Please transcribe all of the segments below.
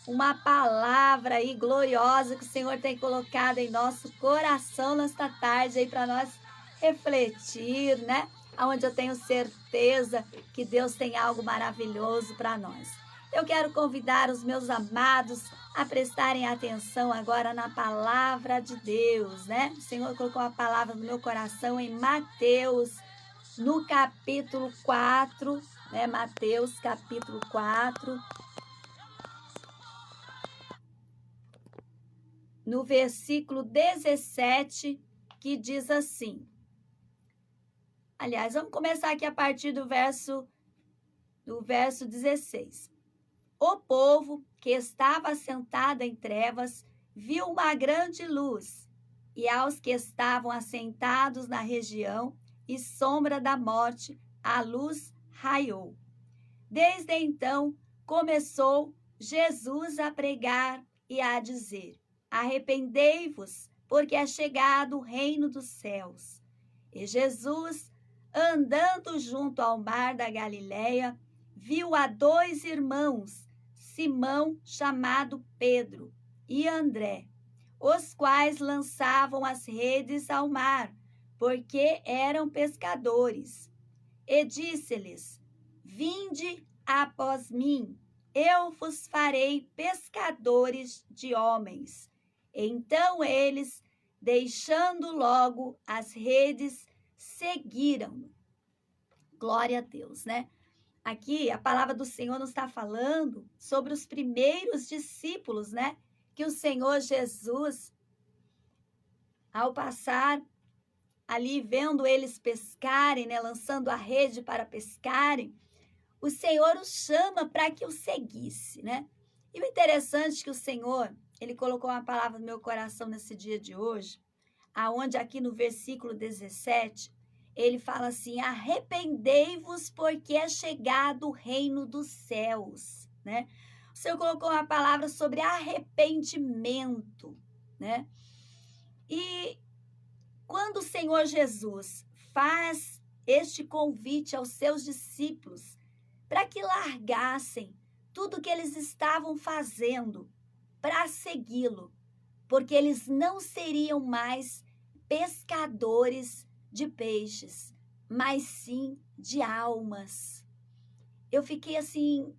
uma palavra aí gloriosa que o Senhor tem colocado em nosso coração nesta tarde aí para nós refletir, né? Onde eu tenho certeza que Deus tem algo maravilhoso para nós. Eu quero convidar os meus amados a prestarem atenção agora na palavra de Deus, né? O Senhor colocou a palavra no meu coração em Mateus, no capítulo 4, né? Mateus, capítulo 4. No versículo 17, que diz assim. Aliás, vamos começar aqui a partir do verso 16. O povo que estava assentado em trevas viu uma grande luz, e aos que estavam assentados na região e sombra da morte, a luz raiou. Desde então, começou Jesus a pregar e a dizer: arrependei-vos, porque é chegado o reino dos céus. E Jesus, andando junto ao mar da Galileia, viu a dois irmãos, Simão, chamado Pedro, e André, os quais lançavam as redes ao mar, porque eram pescadores. E disse-lhes: vinde após mim, eu vos farei pescadores de homens. Então eles, deixando logo as redes, seguiram-no. Glória a Deus, né? Aqui a palavra do Senhor nos está falando sobre os primeiros discípulos, né? Que o Senhor Jesus, ao passar ali, vendo eles pescarem, né? Lançando a rede para pescarem, o Senhor os chama para que o seguisse, né? E o interessante é que o Senhor, ele colocou uma palavra no meu coração nesse dia de hoje, aonde aqui no versículo 17, ele fala assim: arrependei-vos, porque é chegado o reino dos céus, né? O Senhor colocou uma palavra sobre arrependimento, né? E quando o Senhor Jesus faz este convite aos seus discípulos para que largassem tudo que eles estavam fazendo para segui-lo, porque eles não seriam mais pescadores de peixes, mas sim de almas. Eu fiquei assim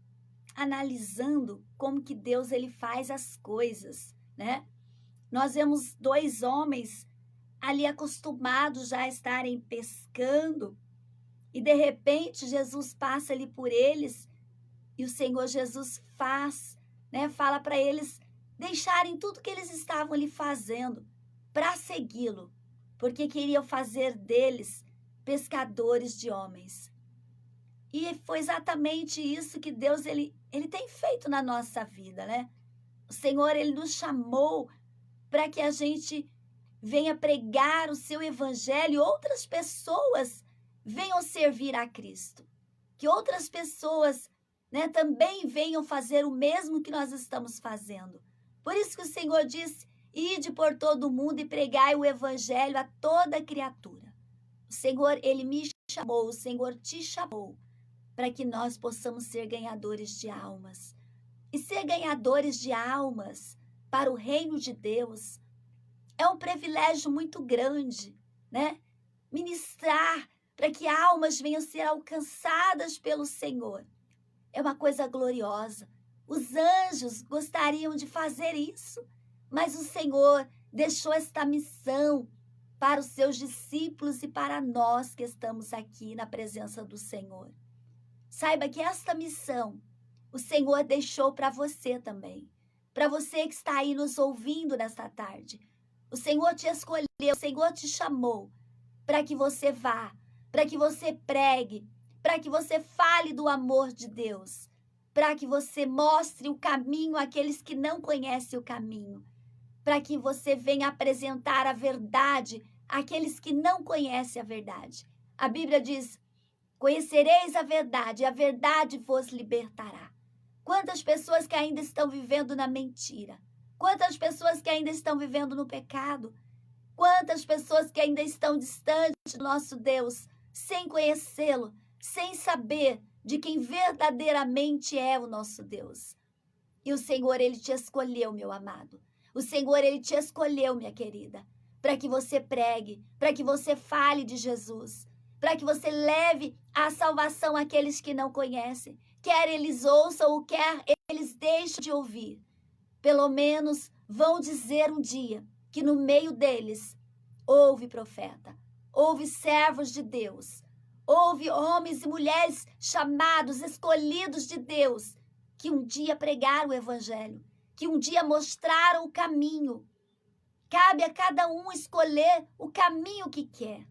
analisando como que Deus ele faz as coisas, né? Nós vemos dois homens ali acostumados já a estarem pescando, e de repente Jesus passa ali por eles e o Senhor Jesus fala para eles deixarem tudo que eles estavam ali fazendo para segui-lo, porque queriam fazer deles pescadores de homens. E foi exatamente isso que Deus ele tem feito na nossa vida, né? O Senhor ele nos chamou para que a gente venha pregar o seu evangelho e outras pessoas venham servir a Cristo. Que outras pessoas, né, também venham fazer o mesmo que nós estamos fazendo. Por isso que o Senhor disse: ide por todo o mundo e pregai o evangelho a toda criatura. O Senhor, ele me chamou, o Senhor te chamou para que nós possamos ser ganhadores de almas. E ser ganhadores de almas para o reino de Deus é um privilégio muito grande, né? Ministrar para que almas venham ser alcançadas pelo Senhor é uma coisa gloriosa. Os anjos gostariam de fazer isso, mas o Senhor deixou esta missão para os seus discípulos e para nós que estamos aqui na presença do Senhor. Saiba que esta missão o Senhor deixou para você também, para você que está aí nos ouvindo nesta tarde. O Senhor te escolheu, o Senhor te chamou para que você vá, para que você pregue, para que você fale do amor de Deus, para que você mostre o caminho àqueles que não conhecem o caminho, para que você venha apresentar a verdade àqueles que não conhecem a verdade. A Bíblia diz: conhecereis a verdade, e a verdade vos libertará. Quantas pessoas que ainda estão vivendo na mentira, quantas pessoas que ainda estão vivendo no pecado, quantas pessoas que ainda estão distantes do nosso Deus, sem conhecê-lo, sem saber de quem verdadeiramente é o nosso Deus. E o Senhor, Ele te escolheu, meu amado. O Senhor, Ele te escolheu, minha querida, para que você pregue, para que você fale de Jesus, para que você leve a salvação àqueles que não conhecem. Quer eles ouçam ou quer eles deixem de ouvir. Pelo menos vão dizer um dia que no meio deles houve profeta, houve servos de Deus, houve homens e mulheres chamados, escolhidos de Deus, que um dia pregaram o evangelho, que um dia mostraram o caminho. Cabe a cada um escolher o caminho que quer,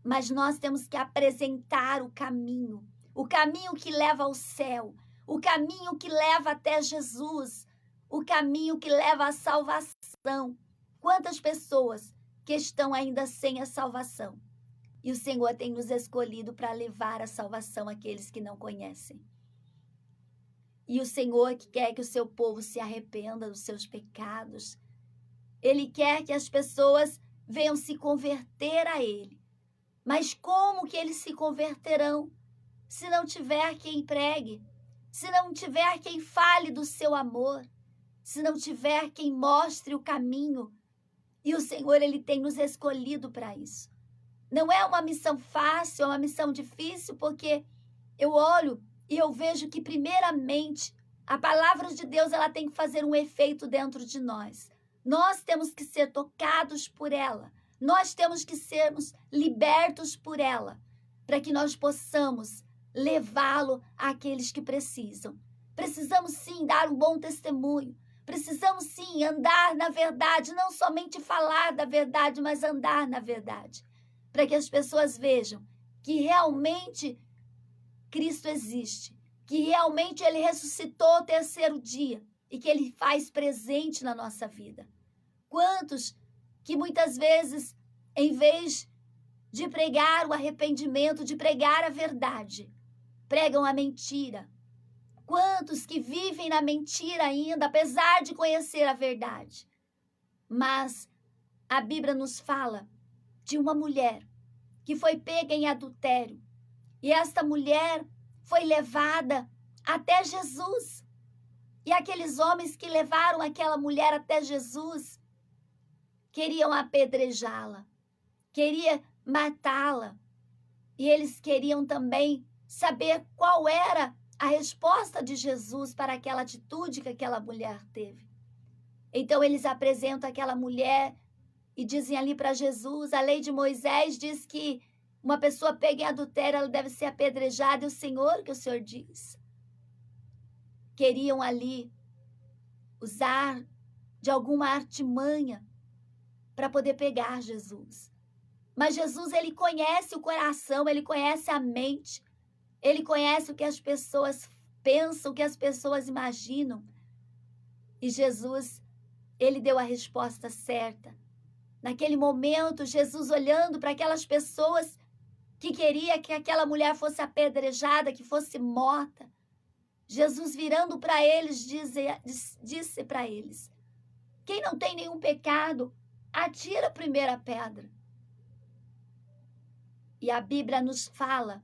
mas nós temos que apresentar o caminho que leva ao céu, o caminho que leva até Jesus, o caminho que leva à salvação. Quantas pessoas que estão ainda sem a salvação? E o Senhor tem nos escolhido para levar a salvação àqueles que não conhecem. E o Senhor que quer que o seu povo se arrependa dos seus pecados. Ele quer que as pessoas venham se converter a Ele. Mas como que eles se converterão se não tiver quem pregue, se não tiver quem fale do seu amor, se não tiver quem mostre o caminho? E o Senhor, Ele tem nos escolhido para isso. Não é uma missão fácil, é uma missão difícil, porque eu olho e eu vejo que, primeiramente, a palavra de Deus ela tem que fazer um efeito dentro de nós. Nós temos que ser tocados por ela. Nós temos que sermos libertos por ela, para que nós possamos levá-lo àqueles que precisam. Precisamos sim dar um bom testemunho. Precisamos sim andar na verdade, não somente falar da verdade, mas andar na verdade, para que as pessoas vejam que realmente Cristo existe, que realmente Ele ressuscitou ao terceiro dia e que Ele faz presente na nossa vida. Quantos que muitas vezes, em vez de pregar o arrependimento, de pregar a verdade, pregam a mentira. Quantos que vivem na mentira ainda, apesar de conhecer a verdade. Mas a Bíblia nos fala de uma mulher que foi pega em adultério. E esta mulher foi levada até Jesus. E aqueles homens que levaram aquela mulher até Jesus queriam apedrejá-la, queriam matá-la. E eles queriam também saber qual era a resposta de Jesus para aquela atitude que aquela mulher teve. Então eles apresentam aquela mulher e dizem ali para Jesus, a lei de Moisés diz que uma pessoa pega em adultério, ela deve ser apedrejada, e o Senhor, que o Senhor diz? Queriam ali usar de alguma artimanha para poder pegar Jesus. Mas Jesus, Ele conhece o coração, Ele conhece a mente, Ele conhece o que as pessoas pensam, o que as pessoas imaginam. E Jesus, Ele deu a resposta certa. Naquele momento, Jesus olhando para aquelas pessoas que queria que aquela mulher fosse apedrejada, que fosse morta, Jesus virando para eles, disse para eles, quem não tem nenhum pecado, atira a primeira pedra. E a Bíblia nos fala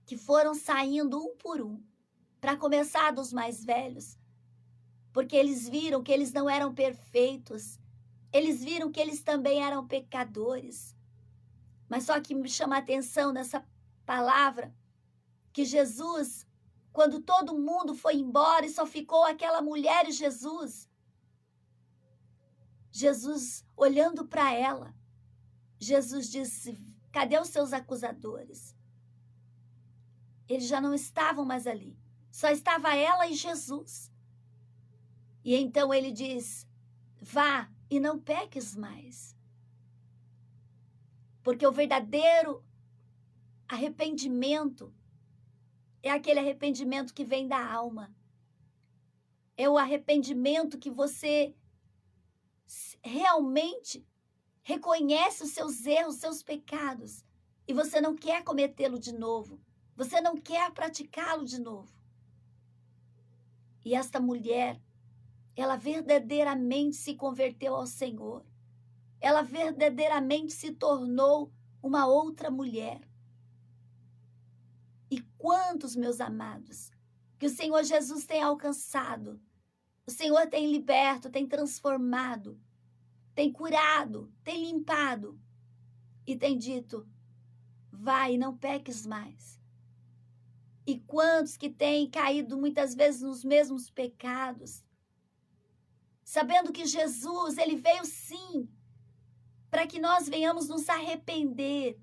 que foram saindo um por um, para começar dos mais velhos, porque eles viram que eles não eram perfeitos, eles viram que eles também eram pecadores. Mas só que me chama a atenção nessa palavra, que Jesus, quando todo mundo foi embora e só ficou aquela mulher e Jesus, olhando para ela, Jesus disse, cadê os seus acusadores? Eles já não estavam mais ali, só estava ela e Jesus. E então ele diz, vá e não peques mais. Porque o verdadeiro arrependimento é aquele arrependimento que vem da alma. É o arrependimento que você realmente reconhece os seus erros, os seus pecados, e você não quer cometê-lo de novo. Você não quer praticá-lo de novo. E esta mulher, ela verdadeiramente se converteu ao Senhor. Ela verdadeiramente se tornou uma outra mulher. E quantos, meus amados, que o Senhor Jesus tem alcançado O Senhor tem liberto, tem transformado, tem curado, tem limpado e tem dito: vai e não peques mais. E quantos que têm caído muitas vezes nos mesmos pecados, sabendo que Jesus, ele veio sim, para que nós venhamos nos arrepender,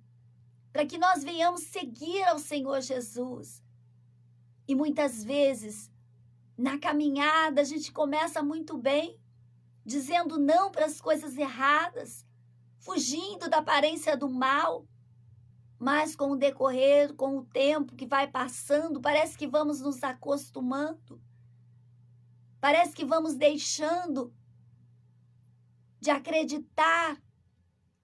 para que nós venhamos seguir ao Senhor Jesus. E muitas vezes, na caminhada, a gente começa muito bem, dizendo não para as coisas erradas, fugindo da aparência do mal, mas com o decorrer, com o tempo que vai passando, parece que vamos nos acostumando, parece que vamos deixando de acreditar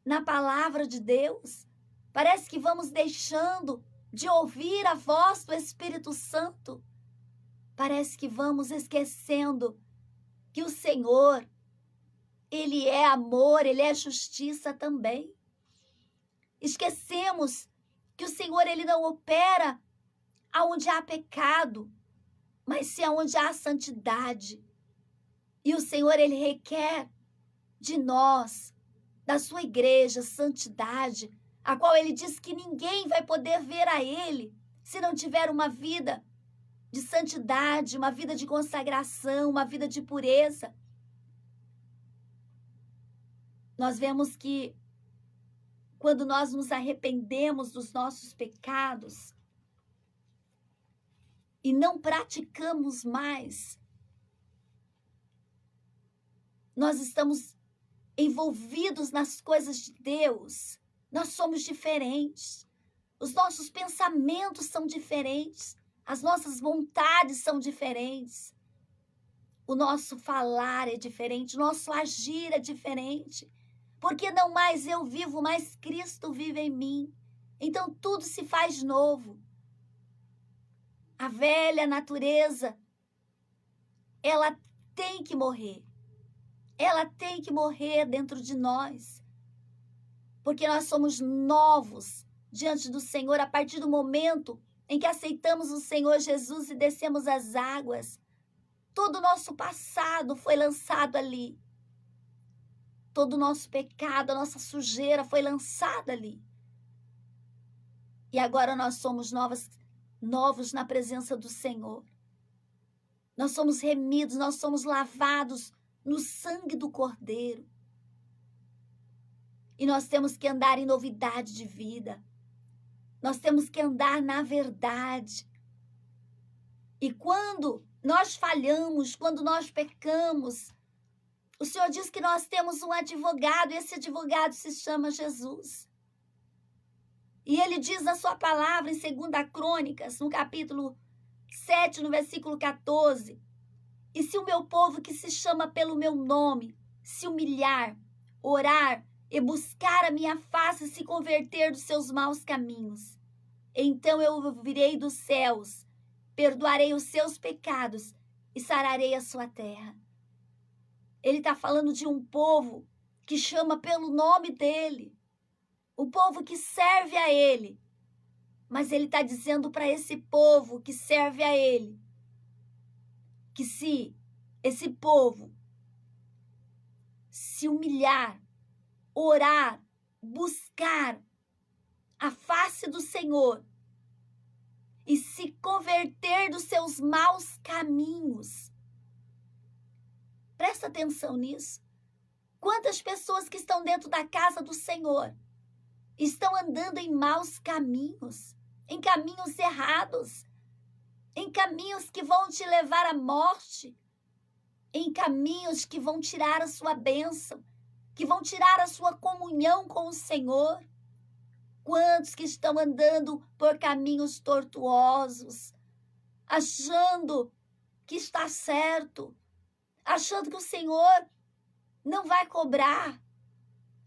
na palavra de Deus, parece que vamos deixando de ouvir a voz do Espírito Santo, parece que vamos esquecendo que o Senhor, ele é amor, ele é justiça também. Esquecemos que o Senhor, ele não opera aonde há pecado, mas sim aonde há santidade. E o Senhor, ele requer de nós, da sua igreja, santidade, a qual ele diz que ninguém vai poder ver a ele se não tiver uma vida de santidade, uma vida de consagração, uma vida de pureza. Nós vemos que quando nós nos arrependemos dos nossos pecados e não praticamos mais, nós estamos envolvidos nas coisas de Deus, nós somos diferentes, os nossos pensamentos são diferentes, as nossas vontades são diferentes, o nosso falar é diferente, o nosso agir é diferente, porque não mais eu vivo, mas Cristo vive em mim. Então tudo se faz novo. A velha natureza, ela tem que morrer. Ela tem que morrer dentro de nós. Porque nós somos novos diante do Senhor a partir do momento em que aceitamos o Senhor Jesus e descemos as águas. Todo o nosso passado foi lançado ali. Todo o nosso pecado, a nossa sujeira foi lançada ali. E agora nós somos novos na presença do Senhor. Nós somos remidos, nós somos lavados no sangue do Cordeiro. E nós temos que andar em novidade de vida. Nós temos que andar na verdade. E quando nós falhamos, quando nós pecamos, o Senhor diz que nós temos um advogado, e esse advogado se chama Jesus. E ele diz na sua palavra em 2 Crônicas, no capítulo 7, no versículo 14, e se o meu povo que se chama pelo meu nome se humilhar, orar e buscar a minha face e se converter dos seus maus caminhos, então eu ouvirei dos céus, perdoarei os seus pecados e sararei a sua terra. Ele está falando de um povo que chama pelo nome dele, um povo que serve a ele. Mas ele está dizendo para esse povo que serve a ele, que se esse povo se humilhar, orar, buscar a face do Senhor e se converter dos seus maus caminhos. Presta atenção nisso. Quantas pessoas que estão dentro da casa do Senhor estão andando em maus caminhos, em caminhos errados, em caminhos que vão te levar à morte, em caminhos que vão tirar a sua bênção, que vão tirar a sua comunhão com o Senhor. Quantos que estão andando por caminhos tortuosos, achando que está certo, achando que o Senhor não vai cobrar.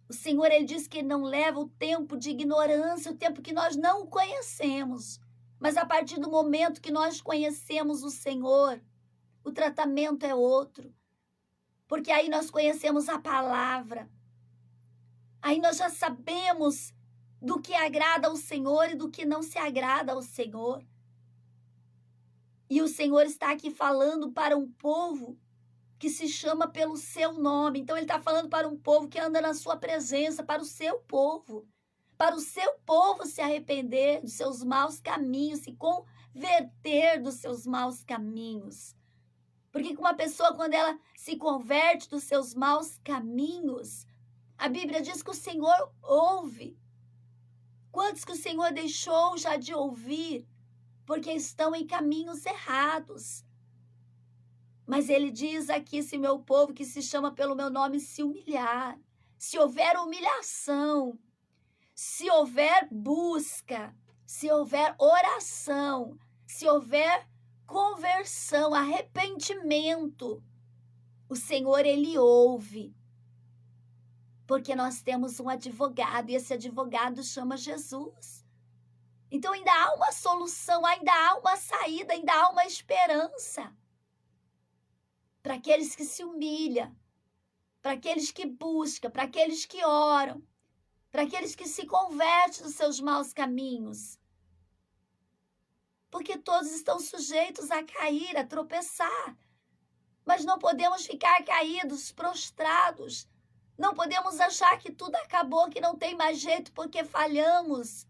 O Senhor, ele diz que não leva o tempo de ignorância, o tempo que nós não o conhecemos. Mas a partir do momento que nós conhecemos o Senhor, o tratamento é outro. Porque aí nós conhecemos a palavra. Aí nós já sabemos do que agrada ao Senhor e do que não se agrada ao Senhor. E o Senhor está aqui falando para um povo que se chama pelo seu nome. Então, ele está falando para um povo que anda na sua presença, para o seu povo. Para o seu povo se arrepender dos seus maus caminhos, se converter dos seus maus caminhos. Porque uma pessoa, quando ela se converte dos seus maus caminhos, a Bíblia diz que o Senhor ouve. Quantos que o Senhor deixou já de ouvir, porque estão em caminhos errados? Mas ele diz aqui, se meu povo que se chama pelo meu nome se humilhar, se houver humilhação, se houver busca, se houver oração, se houver conversão, arrependimento, o Senhor, ele ouve. Porque nós temos um advogado, e esse advogado chama Jesus. Então ainda há uma solução, ainda há uma saída, ainda há uma esperança. Para aqueles que se humilham, para aqueles que buscam, para aqueles que oram, para aqueles que se convertem dos seus maus caminhos. Porque todos estão sujeitos a cair, a tropeçar. Mas não podemos ficar caídos, prostrados. Não podemos achar que tudo acabou, que não tem mais jeito porque falhamos.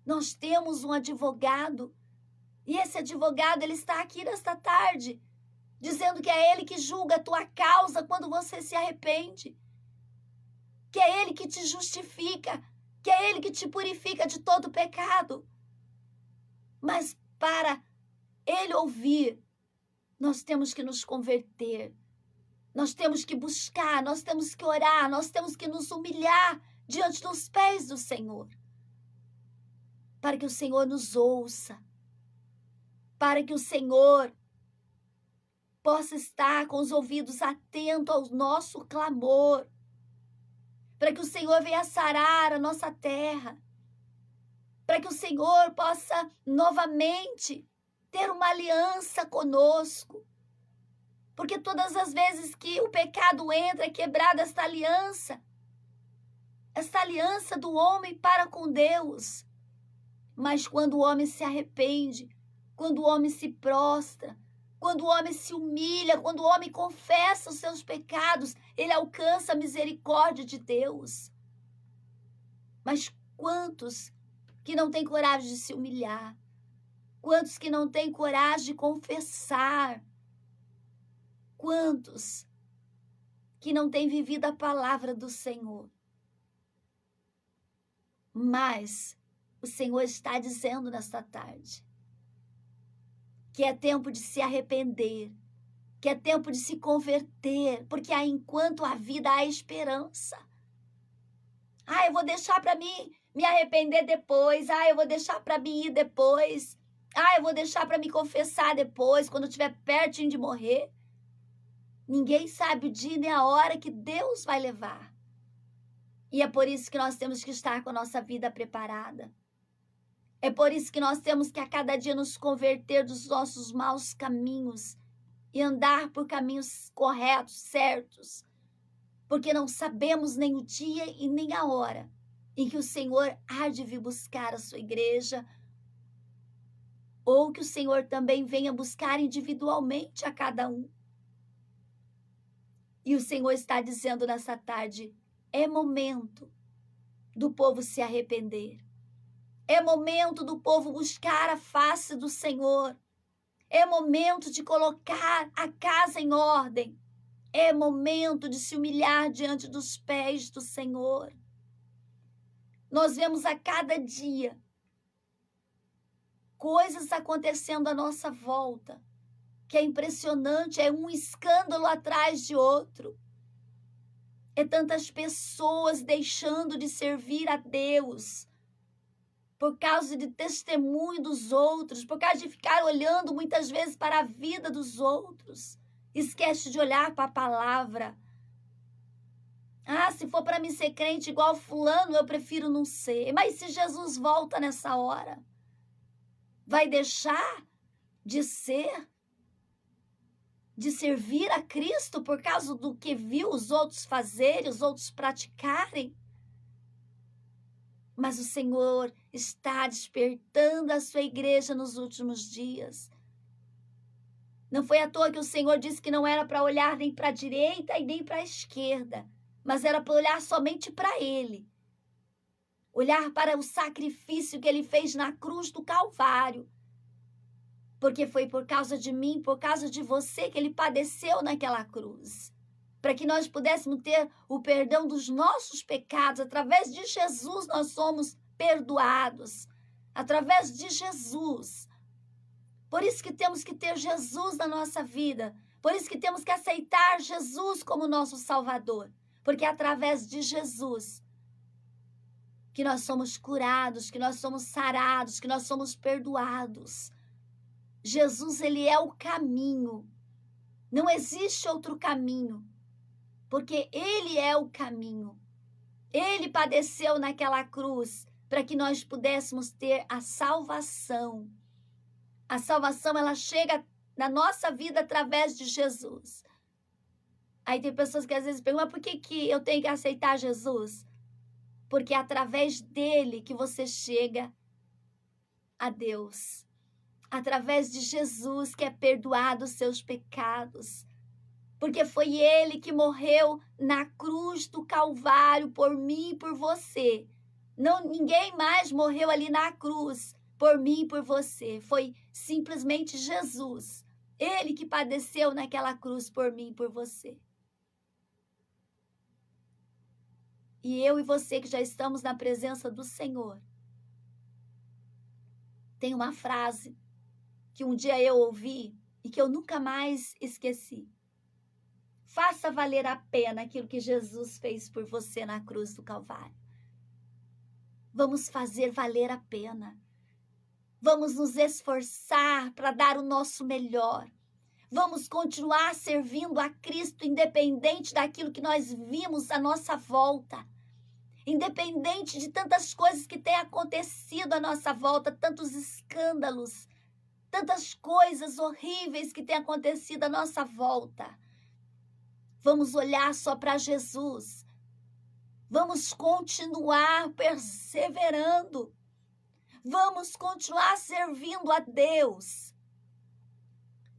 Nós temos um advogado. E esse advogado, ele está aqui nesta tarde, dizendo que é ele que julga a tua causa quando você se arrepende. Que é ele que te justifica, que é ele que te purifica de todo pecado. Mas para ele ouvir, nós temos que nos converter, nós temos que buscar, nós temos que orar, nós temos que nos humilhar diante dos pés do Senhor, para que o Senhor nos ouça, para que o Senhor possa estar com os ouvidos atentos ao nosso clamor, para que o Senhor venha sarar a nossa terra, para que o Senhor possa novamente ter uma aliança conosco. Porque todas as vezes que o pecado entra, é quebrada esta aliança do homem para com Deus. Mas quando o homem se arrepende, quando o homem se prostra, quando o homem se humilha, quando o homem confessa os seus pecados, ele alcança a misericórdia de Deus. Mas quantos que não têm coragem de se humilhar? Quantos que não têm coragem de confessar? Quantos que não têm vivido a palavra do Senhor? Mas o Senhor está dizendo nesta tarde que é tempo de se arrepender, que é tempo de se converter, porque enquanto há vida, há esperança. Eu vou deixar para mim me arrepender depois. Eu vou deixar para mim ir depois. Eu vou deixar para me confessar depois, quando eu estiver pertinho de morrer. Ninguém sabe o dia nem a hora que Deus vai levar. E é por isso que nós temos que estar com a nossa vida preparada. É por isso que nós temos que a cada dia nos converter dos nossos maus caminhos e andar por caminhos corretos, certos. Porque não sabemos nem o dia e nem a hora em que o Senhor há de vir buscar a sua igreja, ou que o Senhor também venha buscar individualmente a cada um. E o Senhor está dizendo nessa tarde, é momento do povo se arrepender. É momento do povo buscar a face do Senhor. É momento de colocar a casa em ordem. É momento de se humilhar diante dos pés do Senhor. Nós vemos a cada dia coisas acontecendo à nossa volta, que é impressionante, é um escândalo atrás de outro. É tantas pessoas deixando de servir a Deus por causa de testemunho dos outros, por causa de ficar olhando muitas vezes para a vida dos outros. Esquece de olhar para a palavra. Se for para mim ser crente igual fulano, eu prefiro não ser. Mas se Jesus volta nessa hora, vai deixar de ser, de servir a Cristo por causa do que viu os outros fazerem, os outros praticarem? Mas o Senhor está despertando a sua igreja nos últimos dias. Não foi à toa que o Senhor disse que não era para olhar nem para a direita e nem para a esquerda, mas era para olhar somente para Ele. Olhar para o sacrifício que Ele fez na cruz do Calvário. Porque foi por causa de mim, por causa de você que Ele padeceu naquela cruz. Para que nós pudéssemos ter o perdão dos nossos pecados. Através de Jesus nós somos perdoados. Através de Jesus. Por isso que temos que ter Jesus na nossa vida. Por isso que temos que aceitar Jesus como nosso Salvador. Porque é através de Jesus que nós somos curados, que nós somos sarados, que nós somos perdoados. Jesus, ele é o caminho. Não existe outro caminho. Porque ele é o caminho. Ele padeceu naquela cruz para que nós pudéssemos ter a salvação. A salvação, ela chega na nossa vida através de Jesus. Aí tem pessoas que às vezes perguntam, por que eu tenho que aceitar Jesus? Porque é através dele que você chega a Deus. Através de Jesus que é perdoado os seus pecados. Porque foi ele que morreu na cruz do Calvário por mim e por você. Não, ninguém mais morreu ali na cruz por mim e por você. Foi simplesmente Jesus. Ele que padeceu naquela cruz por mim e por você. E eu e você que já estamos na presença do Senhor. Tem uma frase que um dia eu ouvi e que eu nunca mais esqueci. Faça valer a pena aquilo que Jesus fez por você na cruz do Calvário. Vamos fazer valer a pena. Vamos nos esforçar para dar o nosso melhor. Vamos continuar servindo a Cristo independente daquilo que nós vimos à nossa volta. Independente de tantas coisas que têm acontecido à nossa volta, tantos escândalos, tantas coisas horríveis que têm acontecido à nossa volta. Vamos olhar só para Jesus. Vamos continuar perseverando. Vamos continuar servindo a Deus.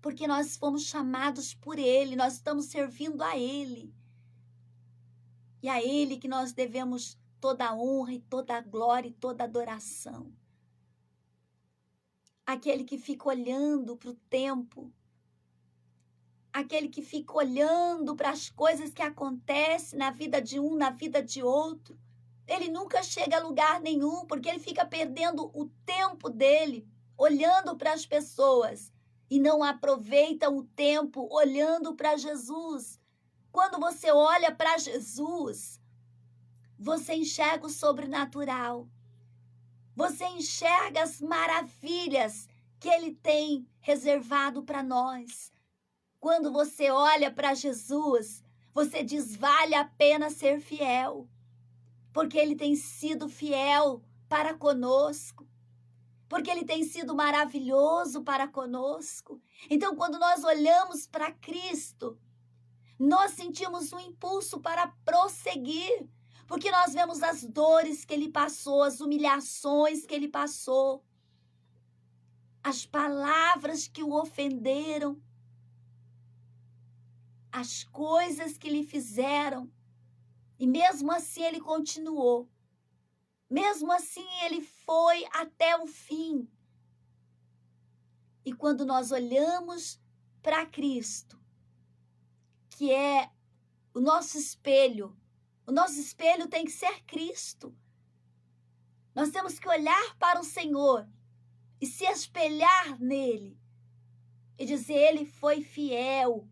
Porque nós fomos chamados por Ele, nós estamos servindo a Ele. E a Ele que nós devemos toda a honra e toda a glória e toda a adoração. Aquele que fica olhando para o tempo. Aquele que fica olhando para as coisas que acontecem na vida de um, na vida de outro. Ele nunca chega a lugar nenhum, porque ele fica perdendo o tempo dele, olhando para as pessoas, e não aproveita o tempo olhando para Jesus. Quando você olha para Jesus, você enxerga o sobrenatural. Você enxerga as maravilhas que ele tem reservado para nós. Quando você olha para Jesus, você diz, vale a pena ser fiel, porque ele tem sido fiel para conosco, porque ele tem sido maravilhoso para conosco. Então, quando nós olhamos para Cristo, nós sentimos um impulso para prosseguir, porque nós vemos as dores que ele passou, as humilhações que ele passou, as palavras que o ofenderam, as coisas que lhe fizeram, e mesmo assim ele continuou. Mesmo assim ele foi até o fim. E quando nós olhamos para Cristo, que é o nosso espelho tem que ser Cristo. Nós temos que olhar para o Senhor e se espelhar nele e dizer, ele foi fiel,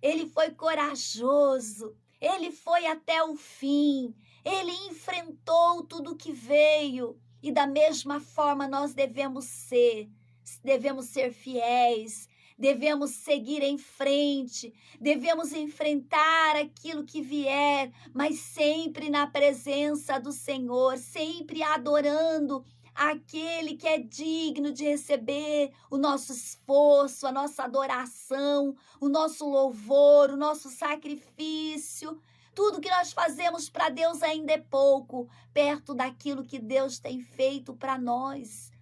ele foi corajoso, ele foi até o fim, ele enfrentou tudo que veio. E da mesma forma nós devemos ser fiéis, devemos seguir em frente, devemos enfrentar aquilo que vier, mas sempre na presença do Senhor, sempre adorando aquele que é digno de receber o nosso esforço, a nossa adoração, o nosso louvor, o nosso sacrifício. Tudo que nós fazemos para Deus ainda é pouco, perto daquilo que Deus tem feito para nós.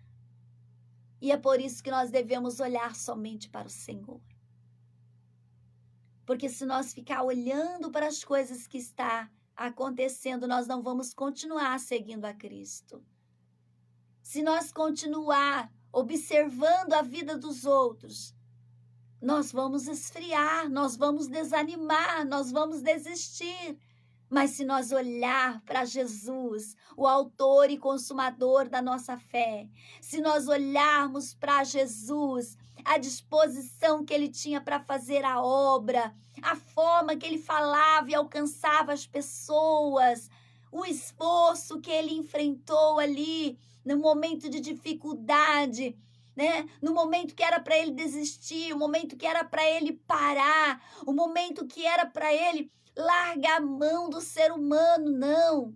E é por isso que nós devemos olhar somente para o Senhor. Porque se nós ficar olhando para as coisas que está acontecendo, nós não vamos continuar seguindo a Cristo. Se nós continuar observando a vida dos outros, nós vamos esfriar, nós vamos desanimar, nós vamos desistir. Mas se nós olhar para Jesus, o autor e consumador da nossa fé, se nós olharmos para Jesus, a disposição que ele tinha para fazer a obra, a forma que ele falava e alcançava as pessoas, o esforço que ele enfrentou ali no momento de dificuldade, né? No momento que era para ele desistir, o momento que era para ele parar, o momento que era para ele largar a mão do ser humano, não.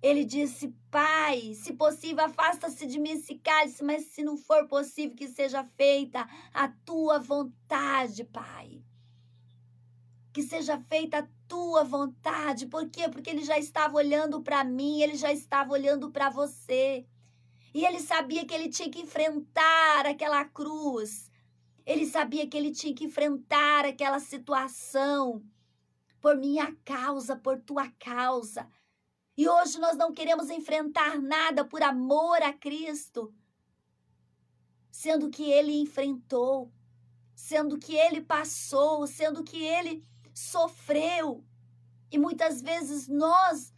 Ele disse: Pai, se possível, afasta-se de mim esse cálice, mas se não for possível, que seja feita a tua vontade, Pai. Que seja feita a tua vontade. Por quê? Porque ele já estava olhando para mim, ele já estava olhando para você. E ele sabia que ele tinha que enfrentar aquela cruz. Ele sabia que ele tinha que enfrentar aquela situação. Por minha causa, por tua causa. E hoje nós não queremos enfrentar nada por amor a Cristo, sendo que ele enfrentou, sendo que ele passou, sendo que ele sofreu. E muitas vezes nós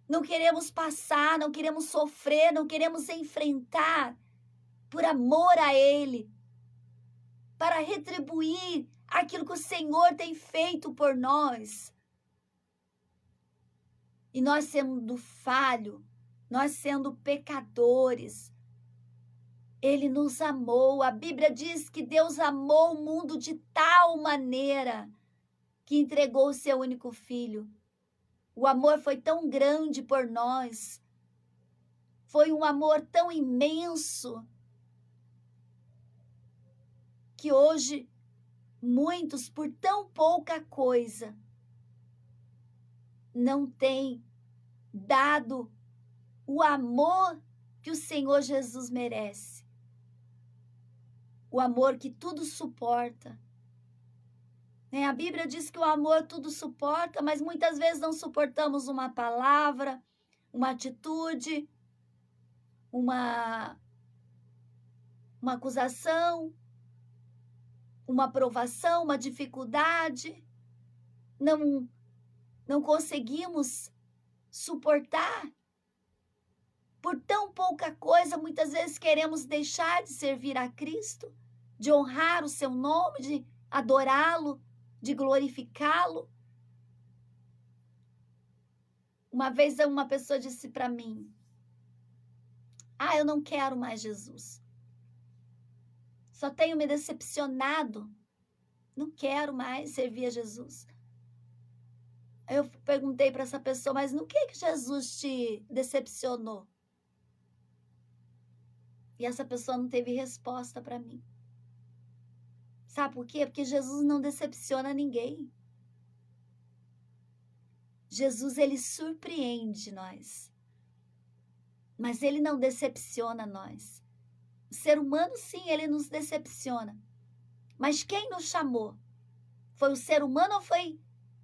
não queremos passar, não queremos sofrer, não queremos enfrentar por amor a ele, para retribuir aquilo que o Senhor tem feito por nós. E nós sendo falho, nós sendo pecadores, ele nos amou. A Bíblia diz que Deus amou o mundo de tal maneira que entregou o seu único filho. O amor foi tão grande por nós, foi um amor tão imenso, que hoje muitos, por tão pouca coisa, não têm dado o amor que o Senhor Jesus merece. O amor que tudo suporta. A Bíblia diz que o amor tudo suporta, mas muitas vezes não suportamos uma palavra, uma atitude, uma acusação, uma aprovação, uma dificuldade. Não conseguimos suportar. Por tão pouca coisa, muitas vezes queremos deixar de servir a Cristo, de honrar o seu nome, de adorá-lo, de glorificá-lo. Uma vez uma pessoa disse para mim: eu não quero mais Jesus. Só tenho me decepcionado. Não quero mais servir a Jesus. Eu perguntei para essa pessoa: mas no que Jesus te decepcionou? E essa pessoa não teve resposta para mim. Sabe por quê? Porque Jesus não decepciona ninguém. Jesus, ele surpreende nós. Mas ele não decepciona nós. O ser humano, sim, ele nos decepciona. Mas quem nos chamou? Foi o ser humano ou foi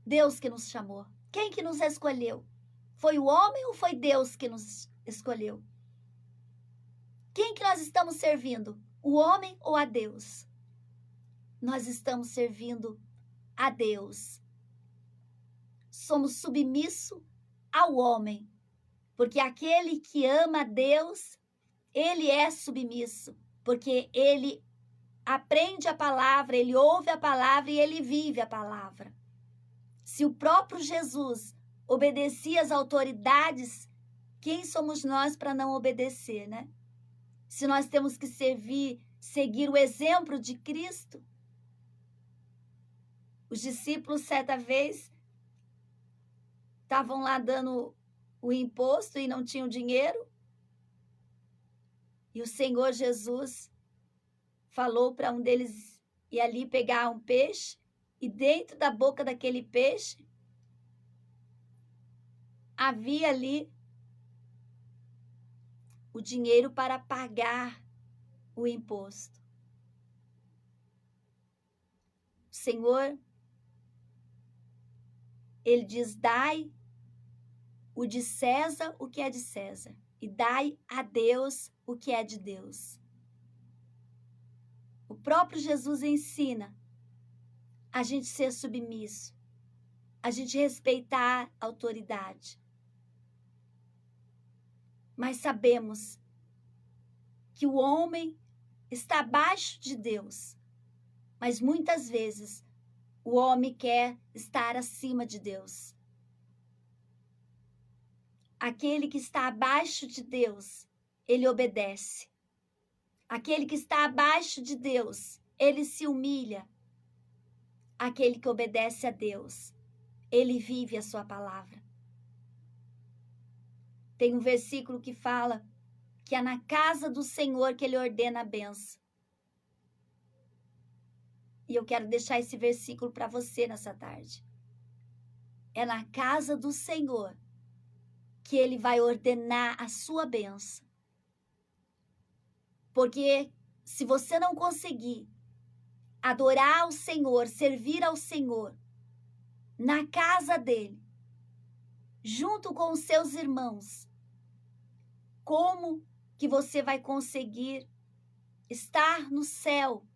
Deus que nos chamou? Quem que nos escolheu? Foi o homem ou foi Deus que nos escolheu? Quem que nós estamos servindo? O homem ou a Deus? Nós estamos servindo a Deus. Somos submissos ao homem, porque aquele que ama a Deus, ele é submisso, porque ele aprende a palavra, ele ouve a palavra e ele vive a palavra. Se o próprio Jesus obedecia às autoridades, quem somos nós para não obedecer, né? Se nós temos que seguir o exemplo de Cristo. Os discípulos, certa vez, estavam lá dando o imposto e não tinham dinheiro. E o Senhor Jesus falou para um deles ir ali pegar um peixe, e dentro da boca daquele peixe havia ali o dinheiro para pagar o imposto. O Senhor ele diz: dai o de César o que é de César, e dai a Deus o que é de Deus. O próprio Jesus ensina a gente ser submisso, a gente respeitar a autoridade. Mas sabemos que o homem está abaixo de Deus, mas muitas vezes o homem quer estar acima de Deus. Aquele que está abaixo de Deus, ele obedece. Aquele que está abaixo de Deus, ele se humilha. Aquele que obedece a Deus, ele vive a sua palavra. Tem um versículo que fala que é na casa do Senhor que ele ordena a bênção. E eu quero deixar esse versículo para você nessa tarde. É na casa do Senhor que ele vai ordenar a sua bênção. Porque se você não conseguir adorar ao Senhor, servir ao Senhor, na casa dele, junto com os seus irmãos, como que você vai conseguir estar no céu,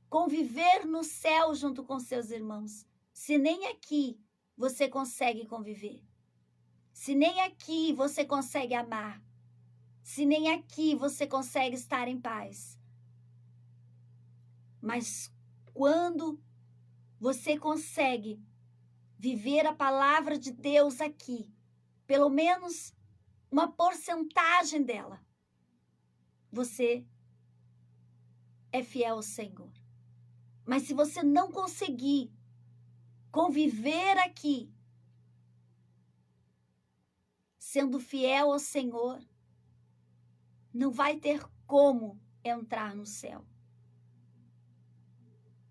conviver no céu junto com seus irmãos, se nem aqui você consegue conviver, se nem aqui você consegue amar, se nem aqui você consegue estar em paz? Mas quando você consegue viver a palavra de Deus aqui, pelo menos uma porcentagem dela, você é fiel ao Senhor. Mas se você não conseguir conviver aqui, sendo fiel ao Senhor, não vai ter como entrar no céu.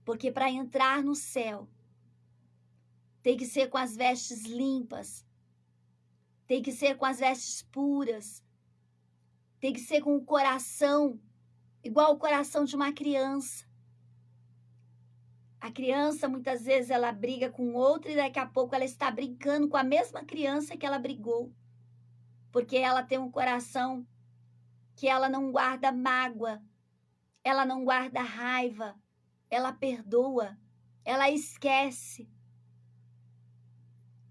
Porque para entrar no céu, tem que ser com as vestes limpas, tem que ser com as vestes puras, tem que ser com o coração igual o coração de uma criança. A criança, muitas vezes, ela briga com outra e daqui a pouco ela está brincando com a mesma criança que ela brigou. Porque ela tem um coração que ela não guarda mágoa, ela não guarda raiva, ela perdoa, ela esquece.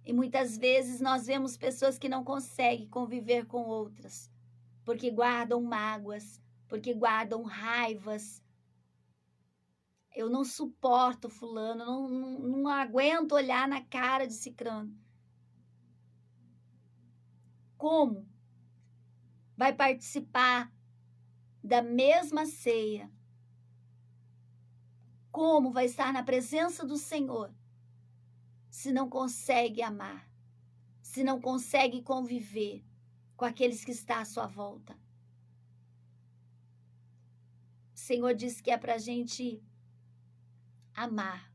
E muitas vezes nós vemos pessoas que não conseguem conviver com outras, porque guardam mágoas, porque guardam raivas. Eu não suporto fulano, não aguento olhar na cara de cicrano. Como vai participar da mesma ceia? Como vai estar na presença do Senhor se não consegue amar, se não consegue conviver com aqueles que estão à sua volta? O Senhor diz que é para a gente amar.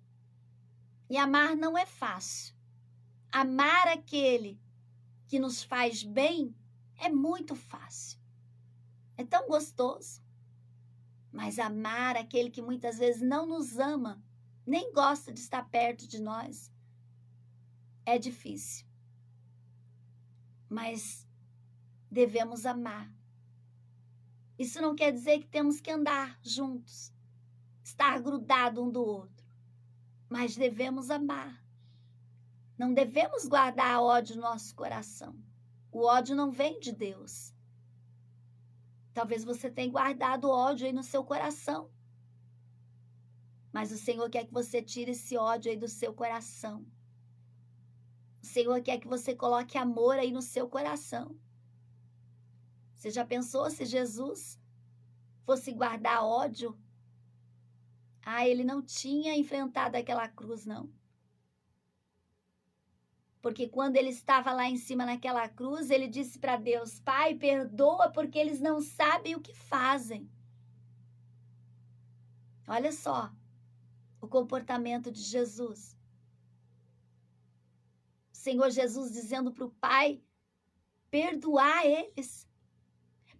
E amar não é fácil. Amar aquele que nos faz bem é muito fácil. É tão gostoso. Mas amar aquele que muitas vezes não nos ama, nem gosta de estar perto de nós, é difícil. Mas devemos amar. Isso não quer dizer que temos que andar juntos, estar grudado um do outro. Mas devemos amar. Não devemos guardar ódio no nosso coração. O ódio não vem de Deus. Talvez você tenha guardado ódio aí no seu coração. Mas o Senhor quer que você tire esse ódio aí do seu coração. O Senhor quer que você coloque amor aí no seu coração. Você já pensou se Jesus fosse guardar ódio? Ele não tinha enfrentado aquela cruz, não. Porque quando ele estava lá em cima naquela cruz, ele disse para Deus: Pai, perdoa porque eles não sabem o que fazem. Olha só o comportamento de Jesus. O Senhor Jesus dizendo para o Pai perdoar eles.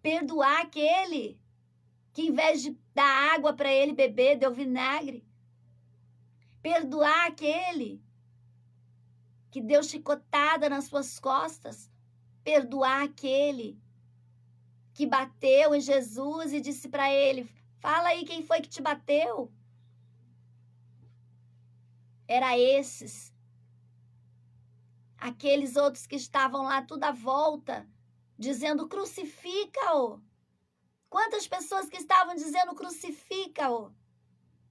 Perdoar aquele que, em vez de dar água para ele beber, deu vinagre. Perdoar aquele que deu chicotada nas suas costas, perdoar aquele que bateu em Jesus e disse para ele: fala aí quem foi que te bateu. Era esses. Aqueles outros que estavam lá tudo à volta, dizendo: crucifica-o. Quantas pessoas que estavam dizendo: crucifica-o.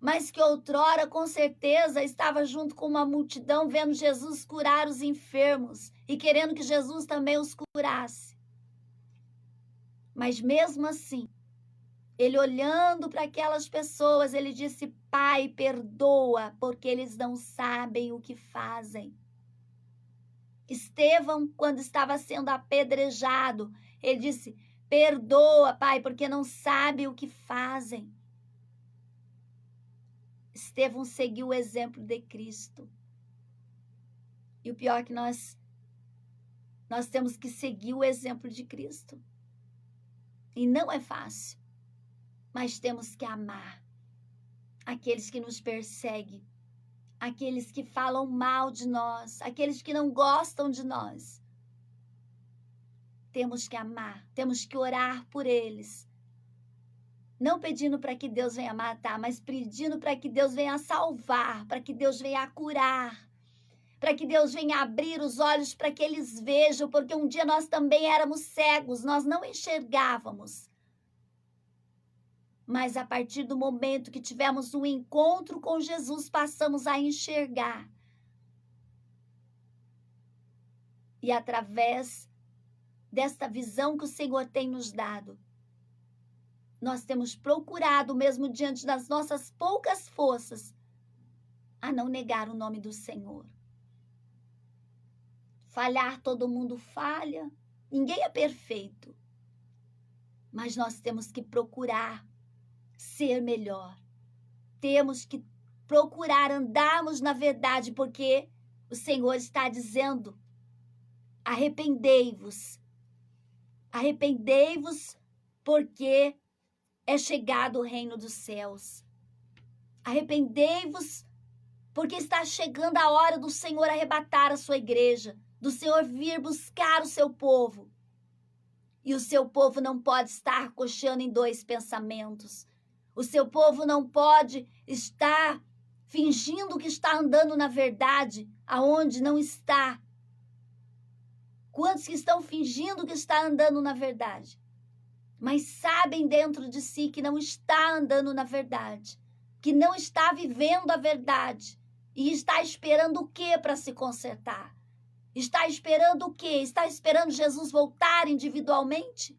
Mas que outrora, com certeza, estava junto com uma multidão vendo Jesus curar os enfermos e querendo que Jesus também os curasse. Mas mesmo assim, ele olhando para aquelas pessoas, ele disse: Pai, perdoa, porque eles não sabem o que fazem. Estevão, quando estava sendo apedrejado, ele disse: perdoa, Pai, porque não sabem o que fazem. Estevão seguiu o exemplo de Cristo. E o pior é que nós temos que seguir o exemplo de Cristo. E não é fácil, mas temos que amar aqueles que nos perseguem, aqueles que falam mal de nós, aqueles que não gostam de nós. Temos que amar, temos que orar por eles. Não pedindo para que Deus venha matar, mas pedindo para que Deus venha salvar, para que Deus venha curar, para que Deus venha abrir os olhos para que eles vejam, porque um dia nós também éramos cegos, nós não enxergávamos. Mas a partir do momento que tivemos um encontro com Jesus, passamos a enxergar. E através desta visão que o Senhor tem nos dado, nós temos procurado, mesmo diante das nossas poucas forças, a não negar o nome do Senhor. Falhar, todo mundo falha, ninguém é perfeito. Mas nós temos que procurar ser melhor. Temos que procurar andarmos na verdade, porque o Senhor está dizendo: arrependei-vos. Arrependei-vos, porque é chegado o reino dos céus. Arrependei-vos, porque está chegando a hora do Senhor arrebatar a sua igreja, do Senhor vir buscar o seu povo. E o seu povo não pode estar cocheando em dois pensamentos. O seu povo não pode estar fingindo que está andando na verdade, aonde não está. Quantos que estão fingindo que está andando na verdade, mas sabem dentro de si que não está andando na verdade, que não está vivendo a verdade, e está esperando o quê para se consertar? Está esperando o quê? Está esperando Jesus voltar individualmente?